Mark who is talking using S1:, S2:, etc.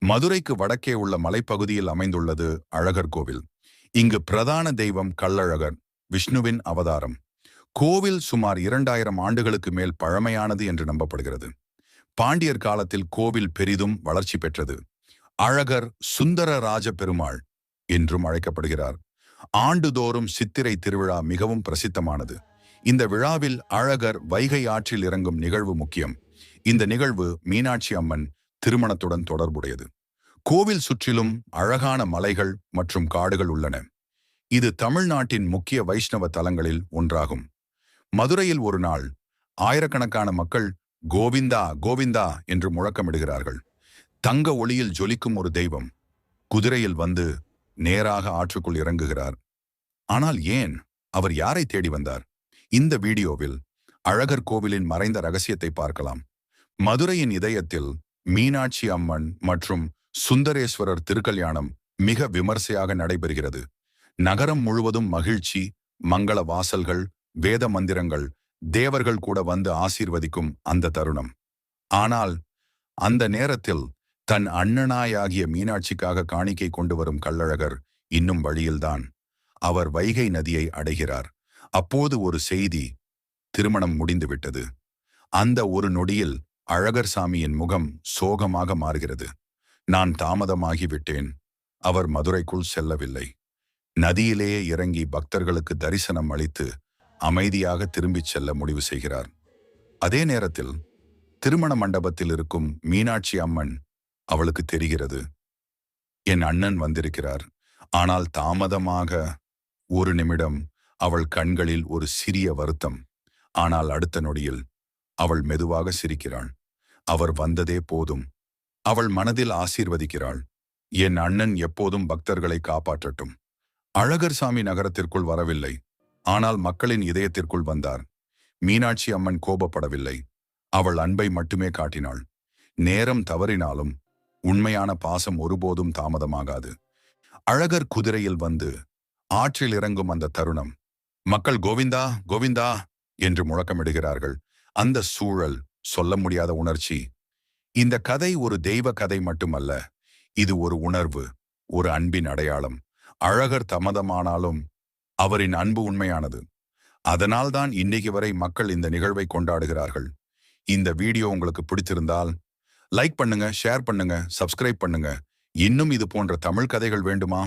S1: மதுரைக்கு வடக்கே உள்ள மலைப்பகுதியில் அமைந்துள்ளது அழகர் கோவில். இங்கு பிரதான தெய்வம் கள்ளழகர், விஷ்ணுவின் அவதாரம். கோவில் சுமார் 2000 ஆண்டுகளுக்கு மேல் பழமையானது என்று நம்பப்படுகிறது. பாண்டியர் காலத்தில் கோவில் பெரிதும் வளர்ச்சி பெற்றது. அழகர் சுந்தரராஜ பெருமாள் என்றும் அழைக்கப்படுகிறார். ஆண்டுதோறும் சித்திரை திருவிழா மிகவும் பிரசித்தமானது. இந்த விழாவில் அழகர் வைகை ஆற்றில் இறங்கும் நிகழ்வு முக்கியம். இந்த நிகழ்வு மீனாட்சி அம்மன் திருமணத்துடன் தொடர்புடையது. கோவில் சுற்றிலும் அழகான மலைகள் மற்றும் காடுகள் உள்ளன. இது தமிழ்நாட்டின் முக்கிய வைஷ்ணவ தலங்களில் ஒன்றாகும். மதுரையில் ஒரு நாள் ஆயிரக்கணக்கான மக்கள் கோவிந்தா கோவிந்தா என்று முழக்கமிடுகிறார்கள். தங்க ஒளியில் ஜொலிக்கும் ஒரு தெய்வம் குதிரையில் வந்து நேராக ஆற்றுக்குள் இறங்குகிறார். ஆனால் ஏன்? அவர் யாரை தேடி வந்தார்? இந்த வீடியோவில் அழகர் கோவிலின் மறைந்த ரகசியத்தை பார்க்கலாம். மதுரையின் இதயத்தில் மீனாட்சி அம்மன் மற்றும் சுந்தரேஸ்வரர் திருக்கல்யாணம் மிக விமர்சையாக நடைபெறுகிறது. நகரம் முழுவதும் மகிழ்ச்சி, மங்கள வாசல்கள், வேத மந்திரங்கள், தேவர்கள் கூட வந்து ஆசீர்வதிக்கும் அந்த தருணம். ஆனால் அந்த நேரத்தில் தன் அண்ணனாயாகிய மீனாட்சிக்காக காணிக்கை கொண்டு வரும் கள்ளழகர் இன்னும் வழியில்தான். அவர் வைகை நதியை அடைகிறார். அப்போது ஒரு செய்தி: திருமணம் முடிந்துவிட்டது. அந்த ஒரு நொடியில் அழகர் சாமியின் முகம் சோகமாக மாறுகிறது. நான் தாமதமாகிவிட்டேன். அவர் மதுரைக்குள் செல்லவில்லை. நதியிலேயே இறங்கி பக்தர்களுக்கு தரிசனம் அளித்து அமைதியாக திரும்பிச் செல்ல முடிவு செய்கிறார். அதே நேரத்தில் திருமண மண்டபத்தில் இருக்கும் மீனாட்சி அம்மன் அவளுக்கு தெரிகிறது, என் அண்ணன் வந்திருக்கிறார். ஆனால் தாமதமாக. ஒரு நிமிடம் அவள் கண்களில் ஒரு சிறிய வருத்தம். ஆனால் அடுத்த நொடியில் அவள் மெதுவாக சிரிக்கிறாள். அவர் வந்ததே போதும். அவள் மனதில் ஆசீர்வதிக்கிறாள், என் அண்ணன் எப்போதும் பக்தர்களை காப்பாற்றட்டும். அழகர் சாமி நகரத்திற்குள் வரவில்லை, ஆனால் மக்களின் இதயத்திற்குள் வந்தார். மீனாட்சி அம்மன் கோபப்படவில்லை. அவள் அன்பை மட்டுமே காட்டினாள். நேரம் தவறினாலும் உண்மையான பாசம் ஒருபோதும் தாமதமாகாது. அழகர் குதிரையில் வந்து ஆற்றில் இறங்கும் அந்த தருணம், மக்கள் கோவிந்தா கோவிந்தா என்று முழக்கமிடுகிறார்கள். அந்த சூழல், சொல்ல முடியாத உணர்ச்சி. இந்த கதை ஒரு தெய்வ கதை மட்டுமல்ல, இது ஒரு உணர்வு, ஒரு அன்பின் அடையாளம். அழகர் தாமதமானாலும் அவரின் அன்பு உண்மையானது. அதனால்தான் இன்னைக்கு வரை மக்கள் இந்த நிகழ்வை கொண்டாடுகிறார்கள். இந்த வீடியோ உங்களுக்கு பிடிச்சிருந்தால் லைக் பண்ணுங்க, ஷேர் பண்ணுங்க, சப்ஸ்கிரைப் பண்ணுங்க. இன்னும் இது போன்ற தமிழ் கதைகள் வேண்டுமா?